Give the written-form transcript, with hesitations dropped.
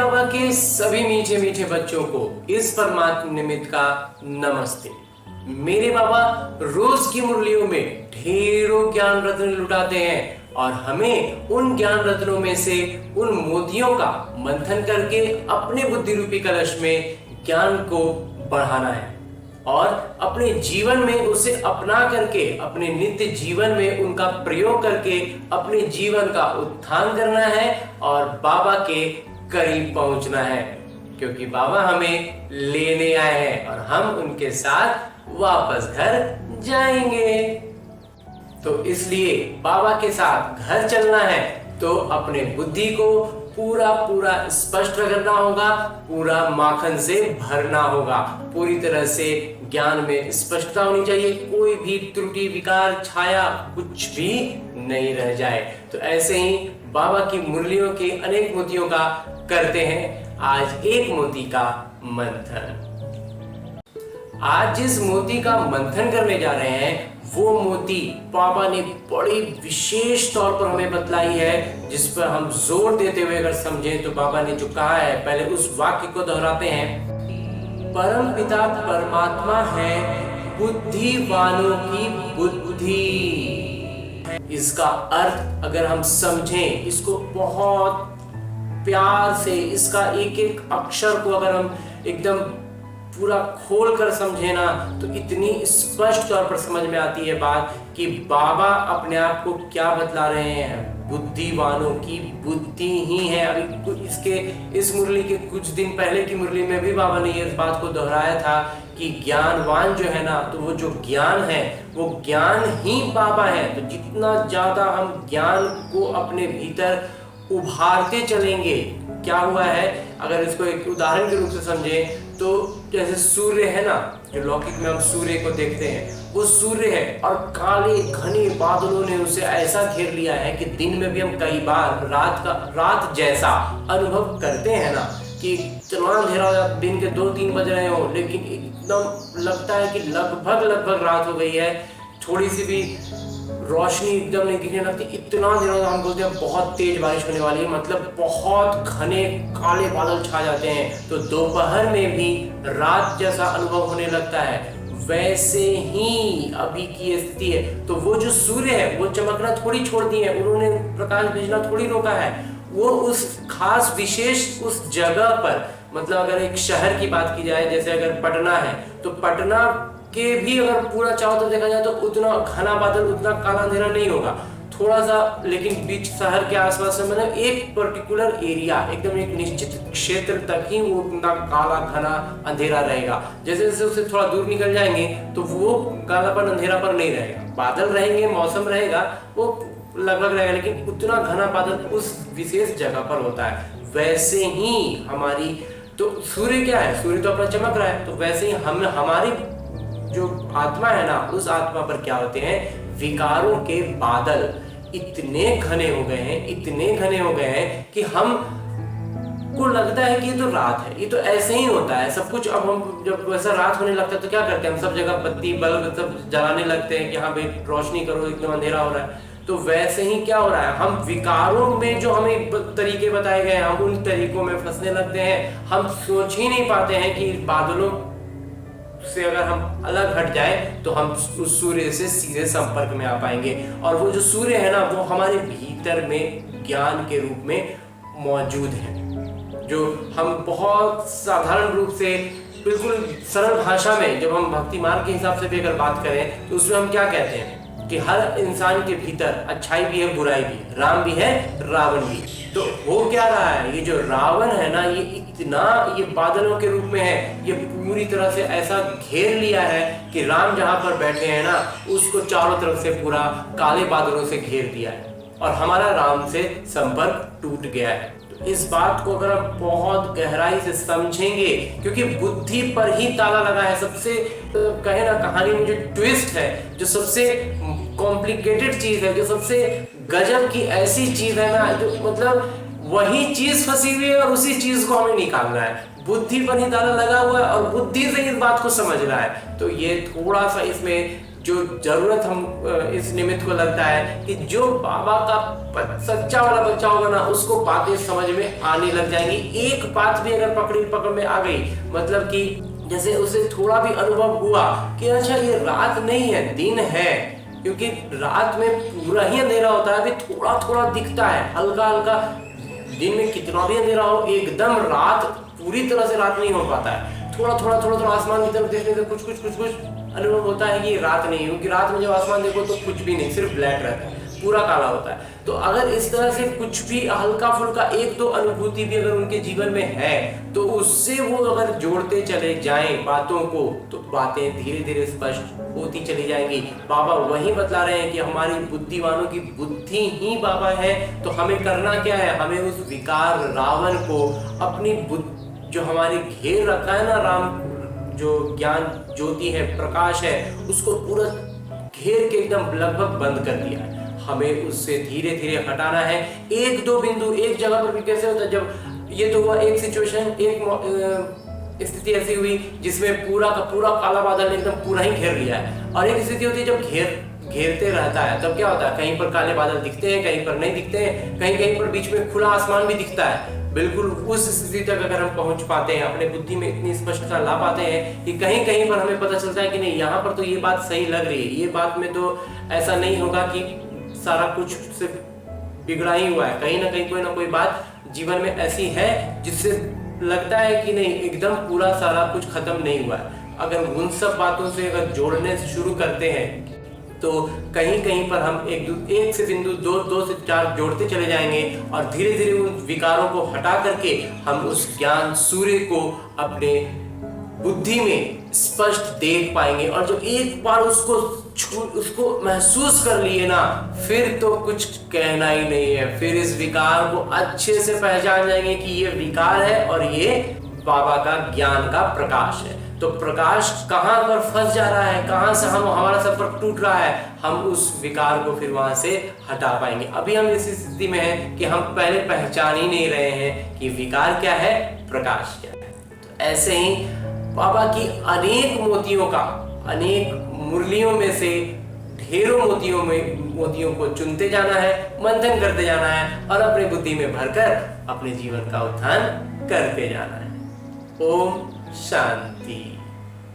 बाबा के सभी मीठे मीठे बच्चों को इस परमात्म निमित्त का नमस्ते। मेरे बाबा रोज की मुरलियों में ढेरों ज्ञान रत्न लुटाते हैं और हमें उन ज्ञान रत्नों में से उन मोतियों का मंथन करके अपने बुद्धि रूपी कलश में ज्ञान को बढ़ाना है और अपने जीवन में उसे अपना करके अपने नित्य जीवन में उनका प्रयोग करके अपने जीवन का उत्थान करना है और बाबा के करीब पहुंचना है, क्योंकि बाबा हमें लेने आए हैं और हम उनके साथ वापस घर जाएंगे। तो इसलिए बाबा के साथ घर चलना है तो अपने बुद्धि को पूरा पूरा स्पष्ट करना होगा, पूरा माखन से भरना होगा, पूरी तरह से ज्ञान में स्पष्टता होनी चाहिए, कोई भी त्रुटि विकार छाया कुछ भी नहीं रह जाए। तो ऐसे ही बाबा की मुरलियों के अनेक मोतियों का करते हैं आज एक मोती का मंथन। आज जिस मोती का मंथन करने जा रहे हैं वो मोती बाबा ने बड़ी विशेष तौर पर हमें बतलाई है, जिस पर हम जोर देते हुए अगर समझें तो बाबा ने जो कहा है, पहले उस वाक्य को दोहराते हैं। परम पिता परमात्मा है बुद्धिवानों की बुद्धि। इसका अर्थ अगर हम समझें, इसको बहुत प्यार से, इसका एक एक अक्षर को अगर हम एकदम पूरा खोल कर समझे ना तो इतनी स्पष्ट तौर पर समझ में आती है बात कि बाबा अपने आप को क्या बतला रहे हैं, बुद्धिवानों की बुद्धि ही है। अभी इस मुरली के कुछ दिन पहले की मुरली में भी बाबा ने इस बात को दोहराया था कि ज्ञानवान जो है ना, तो वो जो ज्ञान है वो ज्ञान ही बाबा है। तो जितना ज्यादा हम ज्ञान को अपने भीतर उभारते चलेंगे, क्या हुआ है अगर इसको एक उदाहरण के रूप से समझें तो जैसे सूर्य है ना, जो लौकिक में हम सूर्य को देखते हैं, वो सूर्य है और काले घने बादलों ने उसे ऐसा घेर लिया है कि दिन में भी हम कई बार रात जैसा अनुभव करते हैं ना कि इतना अंधेरा हो जाता, दिन के 2-3 बज रहे हो लेकिन एकदम लगता है कि लगभग रात हो गई है, थोड़ी सी भी रोशनी एकदम नहीं दिखने लगती, इतना अंधेरा, हम बोलते हैं बहुत तेज बारिश होने वाली है, मतलब बहुत घने काले बादल छा जाते हैं। तो दोपहर में भी रात जैसा अनुभव होने लगता है, वैसे ही अभी की स्थिति है। तो वो जो सूर्य है वो चमकना थोड़ी छोड़ दिए है, उन्होंने प्रकाश भेजना थोड़ी रोका है, वो उस खास विशेष उस जगह पर, मतलब अगर एक शहर की बात की जाए, जैसे अगर पटना है तो पटना के भी अगर पूरा चारों तरफ देखा जाए तो उतना घना बादल, उतना काला अंधेरा नहीं होगा, थोड़ा सा, लेकिन बीच शहर के आसपास में मतलब एक पर्टिकुलर एरिया, एकदम एक निश्चित क्षेत्र तक ही वो उतना काला घना अंधेरा रहेगा। जैसे जैसे उससे थोड़ा दूर निकल जाएंगे तो वो कालापन अंधेरापन नहीं रहेगा, बादल रहेंगे, मौसम रहेगा, वो लगभग रहेगा, लेकिन उतना घना बादल उस विशेष जगह पर होता है। वैसे ही हमारी, तो सूर्य क्या है, सूर्य तो अपना चमक रहा है, तो वैसे ही हम हमारी जो आत्मा है ना, उस आत्मा पर क्या होते हैं, विकारों के बादल इतने घने हो गए हैं कि हम को लगता है कि ये तो रात है, ये तो ऐसे ही होता है सब कुछ। अब हम जब वैसा रात होने लगता है तो क्या करते हैं, हम सब जगह बत्ती बल्ब सब जलाने लगते हैं कि हाँ भाई रोशनी करो, एकदम अंधेरा हो रहा है। तो वैसे ही क्या हो रहा है, हम विकारों में जो हमें तरीके बताए गए हैं, हम उन तरीकों में फंसने लगते हैं। हम सोच ही नहीं पाते हैं कि बादलों से अगर हम अलग हट जाए तो हम उस सूर्य से सीधे संपर्क में आ पाएंगे। और वो जो सूर्य है ना, वो हमारे भीतर में ज्ञान के रूप में मौजूद है, जो हम बहुत साधारण रूप से, बिल्कुल सरल भाषा में, जब हम भक्ति मार्ग के हिसाब से भी अगर बात करें तो उसमें हम क्या कहते हैं कि हर इंसान के भीतर अच्छाई भी है, बुराई भी, राम भी है, रावण भी। तो हो क्या रहा है, ये जो रावण है ना, ये इतना, ये बादलों के रूप में है, ये पूरी तरह से ऐसा घेर लिया है कि राम जहां पर बैठे हैं ना, उसको चारों तरफ से पूरा काले बादलों से घेर दिया है और हमारा राम से संपर्क टूट गया है। तो इस बात को अगर हम बहुत गहराई से समझेंगे, क्योंकि बुद्धि पर ही ताला लगा है, सबसे कहे ना कहानी में जो ट्विस्ट है, जो सबसे कॉम्प्लिकेटेड चीज है, जो सबसे गजब की ऐसी चीज है ना, जो मतलब वही चीज फंसी हुई है और उसी चीज को हमें निकालना है। बुद्धि पर ही ताला लगा हुआ है और बुद्धि से इस बात को समझना है। तो ये थोड़ा सा इसमें जो जरूरत हम इस निमित्त को लगता है कि जो बाबा का सच्चा वाला बच्चा होगा ना, उसको बातें समझ में आने लग जाएंगी। एक बात भी अगर पकड़ में आ गई, मतलब कि जैसे उसे थोड़ा भी अनुभव हुआ कि अच्छा ये रात नहीं है, दिन है, क्योंकि रात में पूरा ही अंधेरा होता है, अभी थोड़ा थोड़ा दिखता है, हल्का हल्का। दिन में कितना भी अंधेरा हो, एकदम रात पूरी तरह से रात नहीं हो पाता है। थोड़ा थोड़ा आसमान की तरफ देखने से कुछ अनुभव होता है कि रात नहीं है, क्योंकि रात में जब आसमान देखो तो कुछ भी नहीं, सिर्फ ब्लैक रहता है, पूरा काला होता है। तो अगर इस तरह से कुछ भी हल्का फुल्का एक दो अनुभूति भी अगर उनके जीवन में है, तो उससे वो अगर जोड़ते चले जाएं बातों को, तो बातें धीरे धीरे स्पष्ट होती चली जाएंगी। बाबा वही बतला रहे हैं कि हमारी बुद्धिवानों की बुद्धि ही बाबा है। तो हमें करना क्या है, हमें उस विकार रावण को अपनी जो हमारी घेर रखा है ना, राम जो ज्ञान ज्योति है, प्रकाश है, उसको पूरा घेर के एकदम लगभग बंद कर दिया है। हमें उससे धीरे धीरे हटाना है। एक दो बिंदु एक जगह पर भी कैसे होता है, जब ये तो हुआ एक सिचुएशन, एक स्थिति ऐसी हुई जिसमें पूरा का पूरा काला बादल ने एकदम पूरा ही घेर लिया है, और एक स्थिति होती है जब घेरते रहता है, तब क्या होता है, कहीं पर काले बादल दिखते हैं, कहीं पर नहीं दिखते हैं, कहीं कहीं पर बीच में खुला आसमान भी दिखता है। बिल्कुल उस स्थिति तक अगर हम पहुंच पाते हैं, अपने बुद्धि में इतनी स्पष्टता ला पाते हैं कि कहीं कहीं पर हमें पता चलता है कि नहीं, यहाँ पर तो ये बात सही लग रही है, ये बात में तो ऐसा नहीं होगा कि सारा कुछ सिर्फ बिगड़ा ही हुआ है, कहीं ना कहीं कोई ना कोई बात जीवन में ऐसी है जिससे लगता है कि नहीं, एकदम पूरा सारा कुछ खत्म नहीं हुआ है। अगर उन सब बातों से अगर जोड़ने शुरू करते हैं, तो कहीं कहीं पर हम एक से बिंदु दो से चार जोड़ते चले जाएंगे, और धीरे धीरे उन विकारों को हटा करके हम उस ज्ञान सूर्य को अपने बुद्धि में स्पष्ट देख पाएंगे। और जब एक बार उसको महसूस कर लिए ना, फिर तो कुछ कहना ही नहीं है। फिर इस विकार को अच्छे से पहचान जाएंगे कि ये विकार है और ये बाबा का ज्ञान का प्रकाश है। तो प्रकाश कहाँ पर फंस जा रहा है, कहाँ से हमारा संपर्क टूट रहा है, हम उस विकार को फिर वहां से हटा पाएंगे। अभी हम इस स्थिति में हैं कि हम पहले पहचान ही नहीं रहे हैं कि विकार क्या है, प्रकाश क्या है। तो ऐसे ही बाबा की अनेक मुरलियों में से ढेरों मोतियों को चुनते जाना है, मंथन करते जाना है, और अपनी बुद्धि में भरकर अपने जीवन का उत्थान करते जाना है। ओम शांति।